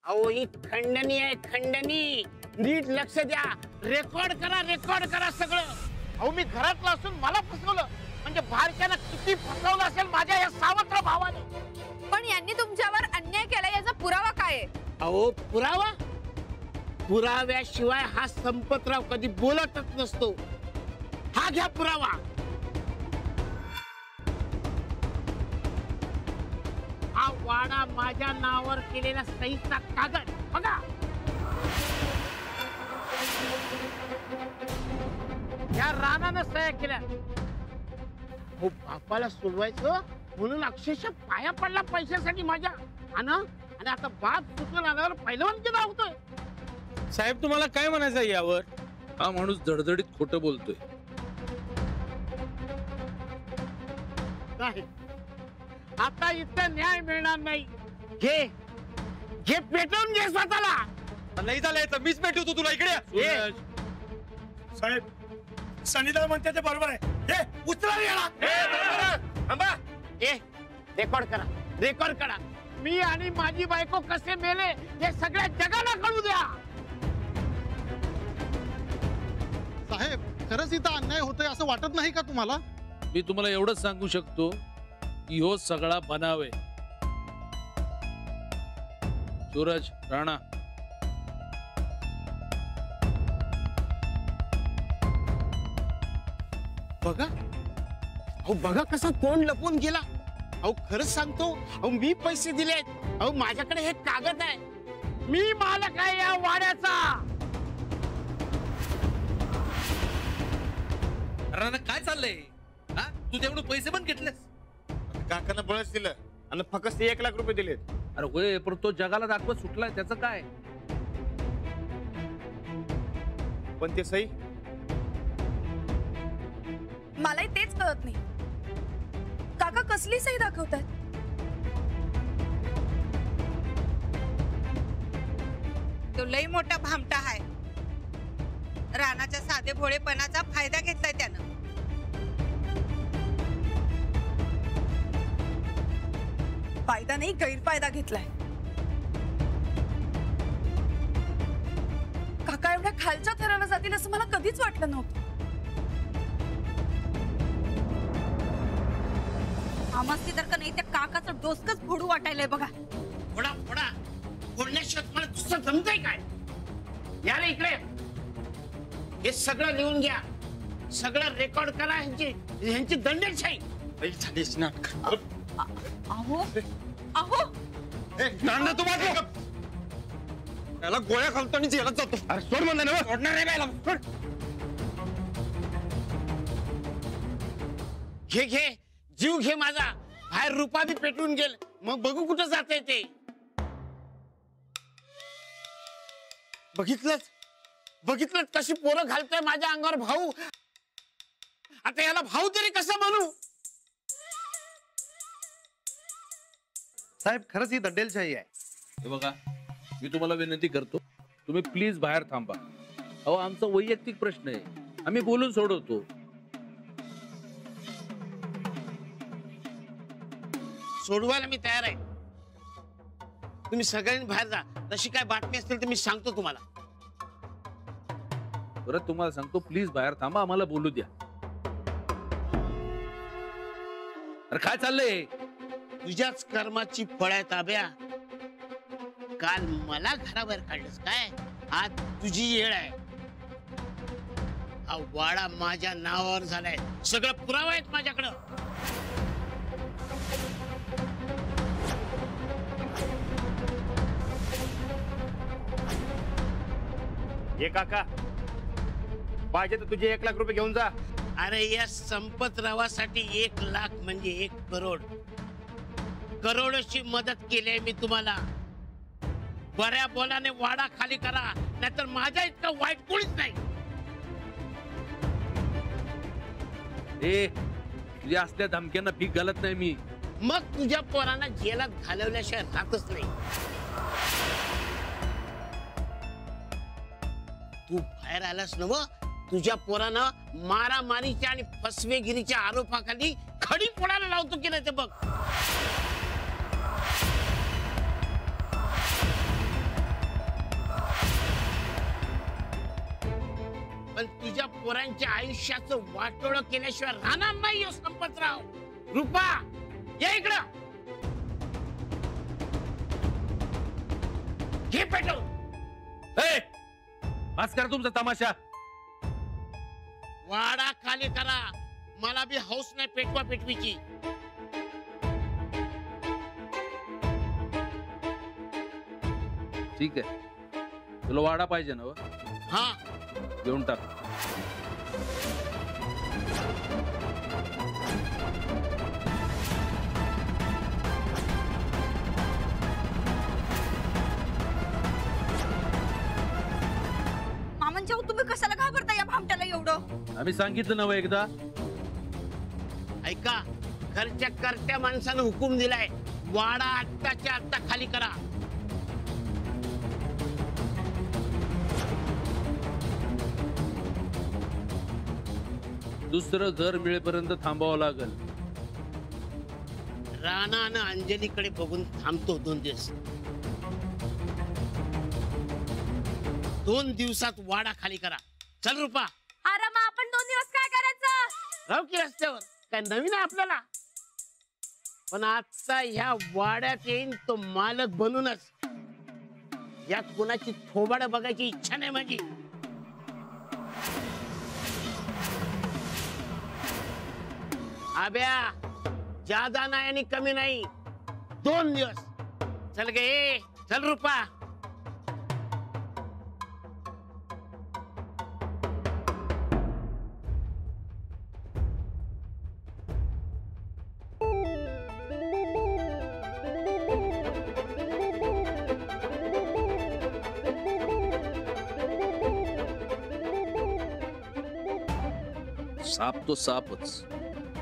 अहो ही खंडणी आहे खंडणी, नीट लक्ष द्या, रेकॉर्ड करा सगळं. अहो मी घरातलं असून मला फसवलं म्हणजे बाहेरच्याला किती फसवलं असेल माझ्या या सावत्र भावाने. पण यांनी तुमच्यावर अन्याय केला याचा पुरावा काय आहे? अहो पुरावा, पुराव्याशिवाय हा संपतराव कधी बोलतच नसतो. हा घ्या पुरावा. हा वाडा माझ्या नावावर केलेला सहीचा कागद बघा. या रानानं सह्या केल्या. हो बापाला सोडवायचं म्हणून अक्षरशः पाया पडला पैशासाठी माझ्या. आणि आता बाप चुकून आल्यावर पहिलवानकी धावतोय. साहेब तुम्हाला काय म्हणायचं यावर? हा माणूस जडजडीत खोटं बोलतोय. नाही आता इथं न्याय मिळणार नाही. घे घे पेटवून घे स्वतःला. नाही झालंय तर मीच पेटवतो तुला. इकडे साहेब सनीदा म्हणते ते बरोबर आहे. उचला थांबा. रेकॉर्ड करा. मी आणि माझी बायको कसे मेले हे सगळ्या जगाला कळू द्या. साहेब खरंच इथं अन्याय होतोय असं वाटत नाही का तुम्हाला? मी तुम्हाला एवढंच सांगू शकतो की हो सगळा बनाव आहे. सूरज, राणा, बघा अहो बघा कसा तोंड लपून गेला. अहो खरंच सांगतो, अहो मी पैसे दिलेत. अहो माझ्याकडे हे कागद आहे. मी मालक आहे या वाड्याचा. राणा काय चाललंय? हा तू तेवढे पैसे पण घेतलेस? काकांना बळच दिलं आणि फक्त 1 लाख रुपये दिलेत. अरे होय, पण तो जगाला दाखवत सुटलाय, त्याचं काय? पण ते सही मलाही तेच कळत नाही. काका कसली सही दाखवतात? तो लई मोठा भामटा आहे. राणाच्या साधे भोळेपणाचा फायदा घेतलाय त्यानं. फायदा नाही गैरफायदा घेतलाय. काका एवढ्या खालच्या थराला जातील असं मला कधीच वाटलं नव्हतं. आमस्ती जर का नाही त्या काकाचं डोसकच फोडू वाटायलंय बघा. फोडा फोडण्याशिवाय मला दुसरं जमतंय काय? या रे इकडे. हे सगळं लिहून घ्या, सगळं रेकॉर्ड करा. ह्यांची दंडेशाही. अहो अहो त्याला गोळ्या घालतो आणि जेलात जातो. अरे सोड म्हणलं ना. सोडणार नाही बायला. सोड. घे जीव घे माझा. बाहेर रुपा बी पेटून गेल. मग बघू कुठं जाते ते. बघितलंच कशी पोरं घालतोय माझ्या अंगावर भाऊ. आता याला भाऊ तरी कसं म्हणू? साहेब खरंच ही दंडेलशाही आहे. हे बघा, मी तुम्हाला विनंती करतो, तुम्ही प्लीज बाहेर थांबा. अहो आमचा वैयक्तिक प्रश्न आहे, आम्ही बोलून सोडवतो. सोडवायला मी तयार आहे. तुम्ही सगळ्यांनी बाहेर जा. तशी काय बातमी असतील तर मी सांगतो तुम्हाला. परत तुम्हाला सांगतो, प्लीज बाहेर थांबा, आम्हाला बोलू द्या. अरे काय चाललंय? तुझ्याच कर्माची फळ आहे ताब्या. काल मला घराबाहेर काढलंस काय? आज तुझी येळ आहे. हा वाडा माझ्या नावावर झालाय. सगळं पुरावा आहेत माझ्याकडं. हे काका पाहिजे तर तुझे 1 लाख रुपये घेऊन जा. अरे या संपतरावासाठी 1 लाख म्हणजे 1 करोड. करोडची मदत केली आहे मी तुम्हाला. बऱ्या बोलाने वाडा खाली करा, नाहीतर माझ्या इतका वाईट कोणीच नाही. ए तुझ्या असल्या धमक्यांना भीक घालत नाही मी. मग तुझ्या पोरांना जेलात घालवल्याशिवाय राहतच नाही. तू बाहेर आलास ना, तुझ्या पोरानं मारामारीच्या आणि फसवेगिरीच्या आरोपाखाली खडी फोडायला लावतो की नाही ते बघ. पण तुझ्या पोरांच्या आयुष्याचं वाटोळं केल्याशिवाय राहणार नाही हो संपतराव. रुपा ये इकडं. घे पेटवून. बस करा तुमचा तमाशा. वाडा खाली करा. मला बी हौस नाही पेटवा पेटवीची. ठीक आहे, तुला वाडा पाहिजे ना? हा घेऊन टाक. मामांच्या तुम्ही कशाला घाबरता या भामट्याला एवढं? आम्ही सांगितलं नवं एकदा. ऐका, घरच्या करत्या माणसानं हुकूम दिलाय, वाडा आत्ताच्या आत्ता खाली करा. दुसरं घर मिळेपर्यंत थांबावं लागेल. राणानं अंजलीकडे बघून थांबतो 2 दिवस. 2 दिवसात वाडा खाली करा. चल रुपा. अरे मग आपण 2 दिवस काय करायचं? राहू की रस्त्यावर, काय नवीन आहे आपल्याला? पण आता ह्या वाड्यात येईन तो मालक बनूनच. यात कुणाची थोबाड बघायची इच्छा नाही माझी. आब्या, ज्यादा नाही आणि कमी नाही. 2 दिवस. चल गे, चल रुपा. साप तो सापच,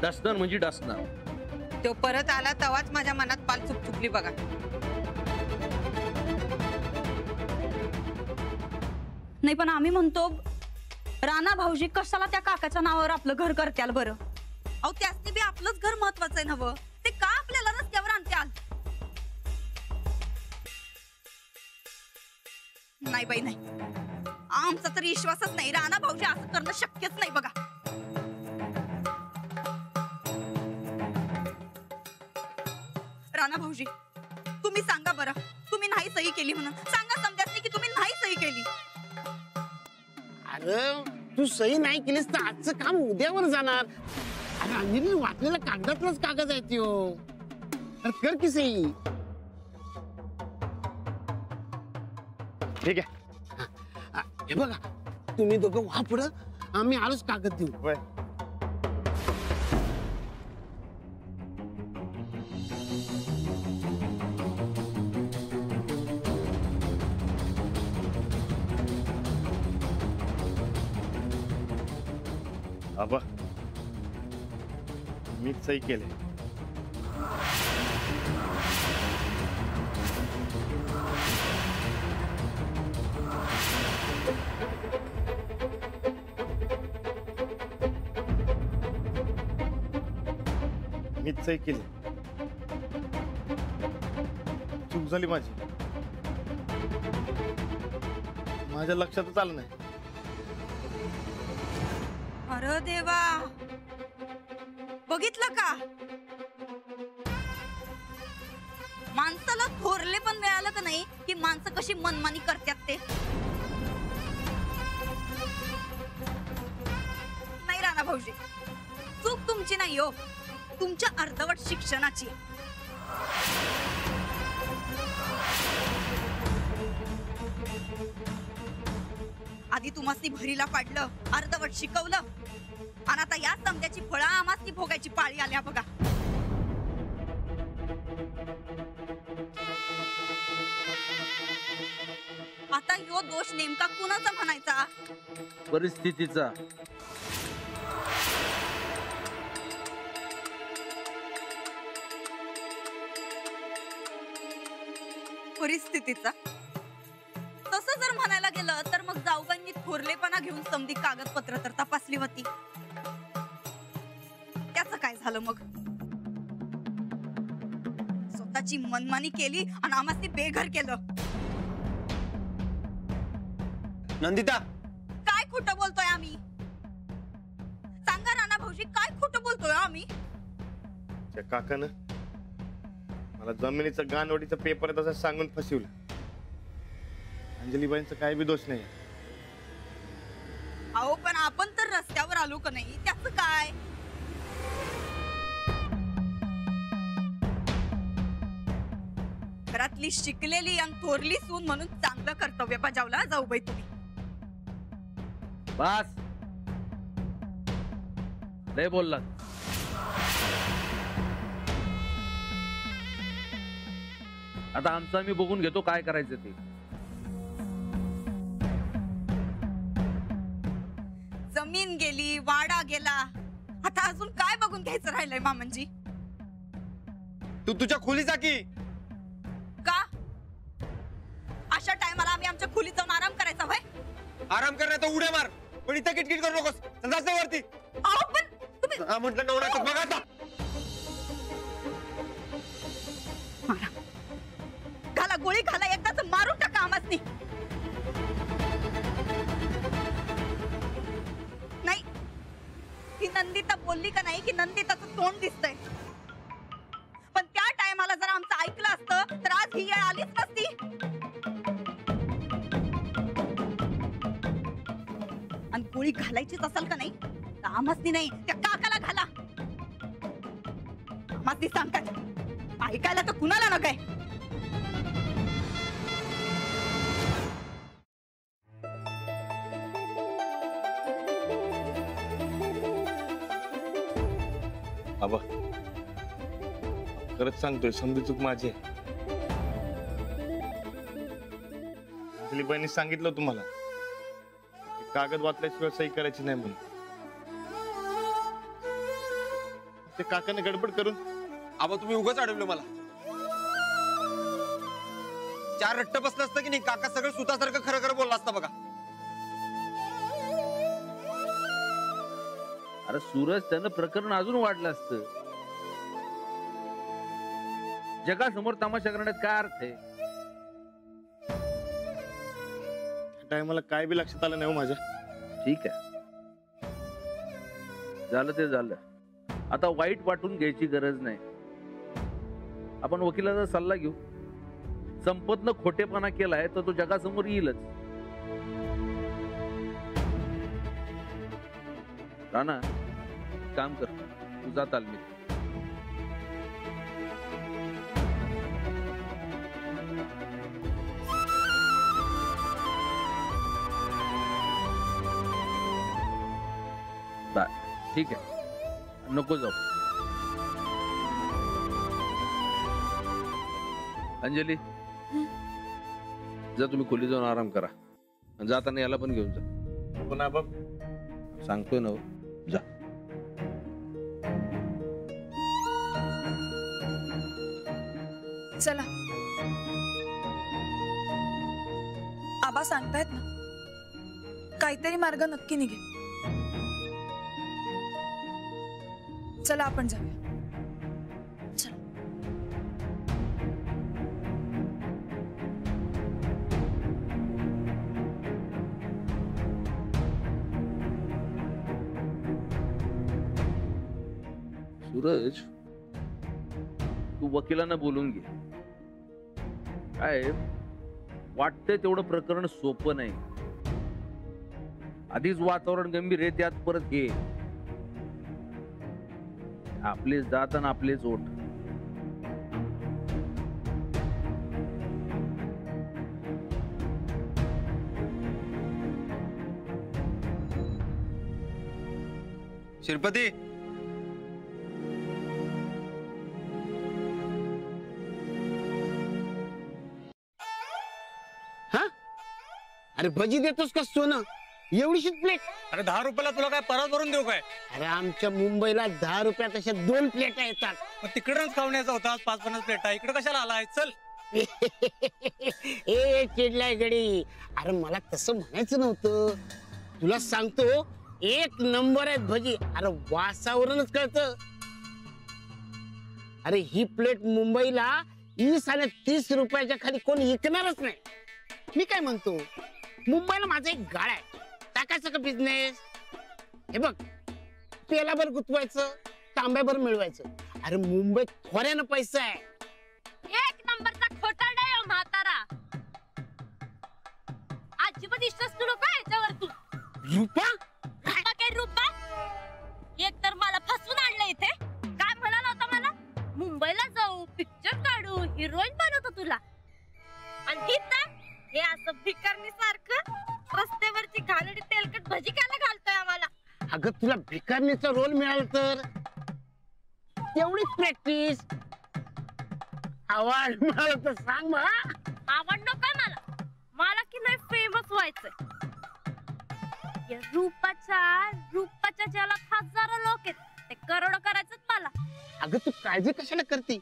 डसणार म्हणजे डसणार. तो परत आला तेव्हाच माझ्या मनात पाल चुकचुकली बघा. नाही पण आम्ही म्हणतो राणा भाऊजी कशाला त्या काकाच्या नावावर आपलं घर करत्याल बरं? अहो त्यासनी बी आपलंच घर महत्वाचं आहे नवं. ते का आपल्याला रस्त्यावर आणत्याल? नाही बाई नाही, आमचा तर विश्वासच नाही. राणा भाऊजी असं करणं शक्यच नाही बघा. राणा भाऊजी तुम्ही सांगा बरं, तुम्ही नाही सही केली म्हणून सांगा समजायचं की तुम्ही नाही सही केली. अरे तू सही नाही केलीस तर आजचं काम उद्यावर जाणार. अरे अंजली, वाचलेला कागदातलाच कागद आहे त्यो. अरे कर की सही. ठीक आहे. हे बघा, तुम्ही दोघं व्हा पुढं, आम्ही आलोच कागद देऊ. होय. आबा, मीच सही केले. मीच सही केली. चूक झाली माझी. माझ्या लक्षातच आलं नाही. अरे देवा, बघितलं का? माणसाला थोरले पण मिळालं का नाही की माणसं कशी मनमानी करतात ते. नाही राणा भाऊजी, चूक तुमची नाही हो, तुमच्या अर्धवट शिक्षणाची. आधी तुम्हासनी भरीला पाडलं, अर्धवट शिकवलं, आणि आता या समजाची फळं आम्हासनी भोगायची पाळी आल्या बघा. आता यो दोष नेमका कुणाचा म्हणायचा? परिस्थितीचा. परिस्थितीचा. तसं जर म्हणायला गेलं तर मग जाऊबाईंनी थोरलेपणा घेऊन समधी कागदपत्र तर तपासली होती. त्याचं काय झालं मग? स्वतःची मनमानी केली आणि आम्हासनी बेघर केलं. नंदिता, काय खोटं बोलतोय आम्ही? सांगा राणा भाऊजी, काय खोटं बोलतोय आम्ही? त्या काकानं मला जमिनीचं गानवडीचं पेपर तसं सांगून फसवलं. अंजलीबाईंचा काय बी दोष नाही. अहो पण आपण तर रस्त्यावर आलो का नाही, त्याचं काय? घरातली शिकलेली आणि थोरली सून म्हणून चांगलं कर्तव्य बजावला जाऊबाई तुम्ही. बस लय बोलला. आता आमचं आम्ही बघून घेतो काय करायचं ते. जमीन गेली, वाडा गेला, आता अजून काय बघून घ्यायचं राहिलंय मामनजी? तू तुझ्या खोली जा की. का अशा टायमाला आम्ही आमच्या खोलीत जाऊन आराम करायचा होय? आराम करण्यात उड्या मार, पण इथं किटकिट करू नकोस. जास्त वरती. अहो पण तुम्ही म्हटलं नवरा बघा आता. मारा, घाला गोळी घाला, एकदाच मारून टाका आम्हासनी. नाही, ही नंदिता बोलली का नाही की नंदिताचं तोंड दिसतंय, पण त्या टायमाला जर आमचं ऐकलं असतं तर आज ही वेळ आलीच नसती. आणि गोळी घालायचीच असेल का नाही तर आम्हासनी नाही, त्या काकाला घाला. आम्हासनी सांगतात, ऐकायला तर कुणाला न काय. बाबा खरंच सांगतोय, समजी चूक माझी आहे. अंजलीबाईंनी सांगितलं तुम्हाला कागद वाचल्याशिवाय सही करायची नाही म्हणून. ते काकाने गडबड करून. आबा तुम्ही उगाच अडवलं मला. 4 रट्ट बसलं असतं की नाही, काका सगळं सुतासारखं खरं खरं बोलला असता बघा. अरे सूरज, त्यानं प्रकरण अजून वाढलं असतं. जगासमोर तमाशा करण्यात काय अर्थ आहे? टायमाला काय बी लक्षात आलं नाही हो माझ्या. ठीक आहे, झालं ते झालं. आता वाईट वाटून घ्यायची गरज नाही. आपण वकिलाचा सल्ला घेऊ. संपतनं खोटेपणा केलाय तर तो जगासमोर येईलच. राणा, काम कर, तुझा तालमीत. ठीक आहे, नको जाऊ. अंजली, जा तुम्ही खोली जाऊन आराम करा. जाताना याला पण घेऊन जा. पुन्हा बाब सांगतोय ना, जा. चला, आबा सांगतायत ना, काहीतरी मार्ग नक्की निघेल. चला आपण जाऊया. चला. सूरज, तू वकिलांना बोलून घे. काय वाटतंय तेवढं प्रकरण सोपं नाही. आधीच वातावरण गंभीर आहे, त्यात परत हे. आपलेच जात आणि आपलेच ओठ. शिरपती, हा? अरे भजी देतोस का सोनं? एवढीशीच प्लेट? अरे 10 रुपयाला तुला काय परत भरून देऊ काय? अरे आमच्या मुंबईला 10 रुपयात अशा 2 प्लेटा येतात. तिकडच खावण्याचा होता 5-50 प्लेटा. इकडे कशाला आलाय? चल. ए चिडलाय गडी. अरे मला तसं म्हणायचं नव्हतं. तुला सांगतो, 1 नंबर आहेत भजी. अरे वासावरूनच कळतं. अरे ही प्लेट मुंबईला 20 आणि 30 रुपयाच्या खाली कोणी विकणारच नाही. मी काय म्हणतो, मुंबईला माझा एक गाळा आहे, टाकायचं का बिझनेस? हे बघ, तेलाभर गुतवायचं, तांब्याभर मिळवायचं. अरे मुंबईत खोऱ्यानं पैसा आहे. एक नंबरचा खोटारडा आहे म्हातारा. अजिबात विश्वास करू नका याच्यावर तू. रुपा रुपा काय रुपा? एक तर मला फसवून आणलं इथे. काय म्हणाला होता मला? मुंबईला जाऊ, पिक्चर काढू, हिरोईन बनवतो तुला. आणि इथं हे असं भिकारणी सारखं रस्त्यावरची घाणेरडी तेलकट भजी खायला घालतोय आम्हाला. अगं तुला भिकारणीचा रोल मिळाला तर तेवढीच प्रॅक्टिस. आवाज मिळाला तर सांग मला. आवड नकोय मला. मला की नाही फेमस व्हायचंय. या रूपाच्या जलात हजारो लोक आहेत. ते करोड करायचं मला. अगं तू काळजी कशाला करते?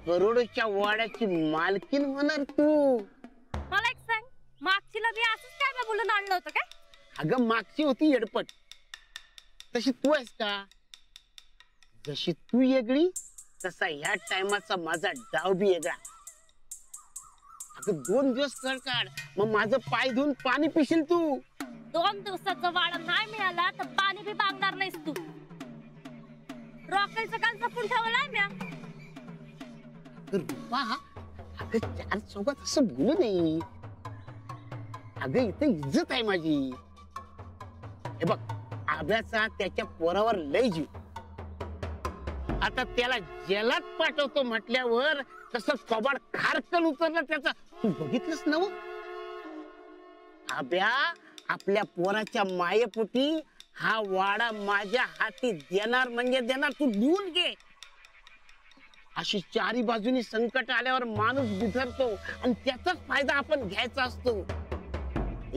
करोडोच्या वाड्याची मालकीन होणार तू. मला एक सांग, मागचीला मी असंच काय बोलून आणलं होतं काय? अगं मागची होती येडपट, तशी तू आहेस का? जशी तू वेगळी तसा ह्या टायमाचा माझा डाव बी वेगळा. अगं 2 दिवस कर काढ, मग माझं पाय धुवून पाणी पिशील तू. 2 दिवसाचा वाडा नाही मिळाला तर पाणी बी मागणार नाहीस तू. रॉकेलचं काल जपून ठेवलाय म्या. रुपा, अगं 4 चौघात असं बोलू नये. अगं इथं इज्जत आहे माझी. हे बघ, आब्याचा त्याच्या पोरावर लय जीव. आता त्याला जेलात पाठवतो म्हटल्यावर कसं कबाड खारकन उतरलं त्याचा. तू बघितलंस ना? आब्या आपल्या पोराच्या मायेपोटी हा वाडा माझ्या हाती देणार म्हणजे देणार. तू लिहून घे. अशी चारी बाजूनी संकट आल्यावर माणूस बिथरतो आणि त्याचाच फायदा आपण घ्यायचा असतो.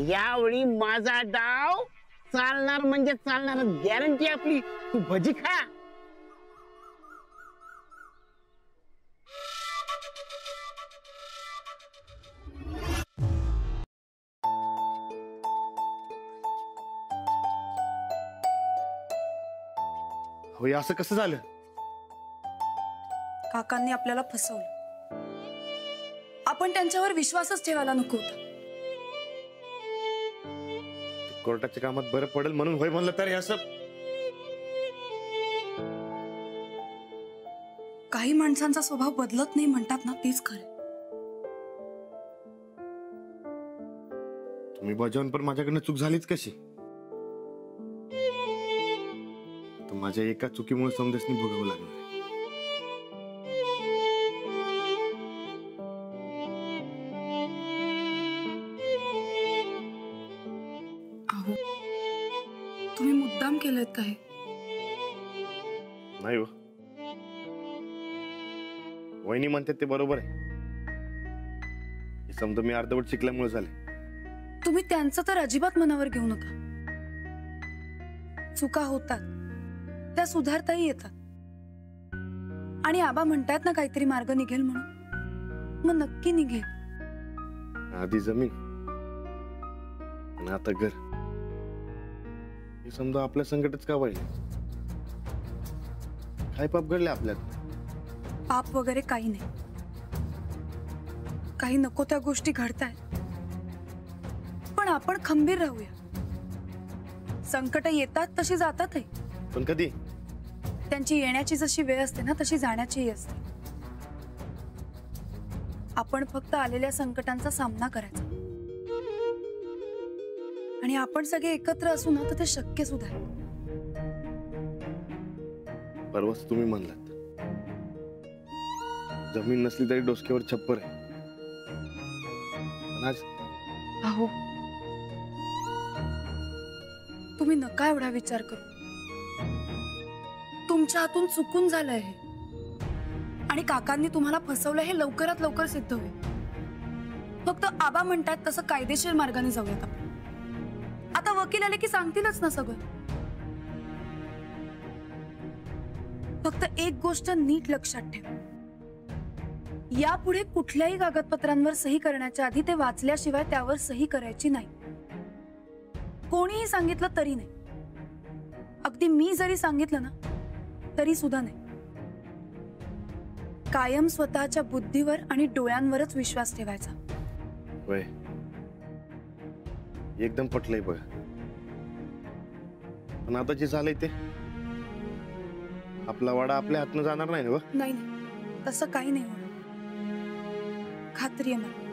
यावेळी माझा डाव चालणार म्हणजे चालणार. गॅरंटी आपली. तू भजी खा. होय, असं कसं झालं? काकांनी आपल्याला फसवलं. आपण त्यांच्यावर विश्वासच ठेवायला नको होता. कोर्टाच्या कामात बरं पडेल म्हणून होय म्हणलं तर हे असं. काही माणसांचा स्वभाव बदलत नाही म्हणतात ना, तेच खरं. तुम्ही बजावून पण माझ्याकडनं चूक झालीच कशी? तर माझ्या एका चुकीमुळे समदेशनी भोगावं लागलं. अहो, तुम्ही मुद्दाम केलंय काय? नाही हो, वहिनी म्हणतात ते बरोबर आहे. हे समजा मी अर्धवट शिकल्यामुळे झाले. तुम्ही त्यांचं तर अजिबात मनावर घेऊ नका. चुका होतात, त्या सुधारताही येतात. आणि आबा म्हणतात ना काहीतरी मार्ग निघेल म्हणून, मग नक्की निघेल. आधी जमीन आणि आता घर. हे समजा आपल्या संकटच का वाहिले? काय पाप घडले आपल्यात? पाप वगैरे काही नाही. काही नको त्या गोष्टी घडतायत, पण आपण खंबीर राहूया. संकट येतात तशी जातातही. पण कधी? त्यांची येण्याची जशी वेळ असते ना, तशी जाण्याचीही असते. आपण फक्त आलेल्या संकटांचा सामना करायचा. आणि आपण सगळे एकत्र असू ना, तर ते शक्य सुद्धा आहे. परवाच तुम्ही म्हणलात जमीन नसली तरी डोसक्यावर छप्पर आहे. पण आज अहो, तुम्ही नका एवढा विचार करू. तुमच्या हातून चुकून झालंय हे, आणि काकांनी तुम्हाला फसवलं हे लवकरात लवकर सिद्ध होईल. फक्त आबा म्हणतात तसं कायदेशीर मार्गाने जाऊयात आपण. आता वकील आले की सांगतीलच ना सगळं. फक्त एक गोष्ट नीट लक्षात ठेव. यापुढे कुठल्याही कागदपत्रांवर सही करण्याच्या आधी ते वाचल्याशिवाय त्यावर सही करायची नाही. कोणीही सांगितलं तरी नाही. अगदी मी जरी सांगितलं ना तरी सुद्धा नाही. कायम स्वतःच्या बुद्धीवर आणि डोळ्यांवरच विश्वास ठेवायचा. वय एकदम पटलंय बघा. पण आता जे झालंय ते आपला वाडा आपल्या हातनं जाणार नाही ना. नाही नाही, तसं काही नाही होणार, खात्री आहे मला.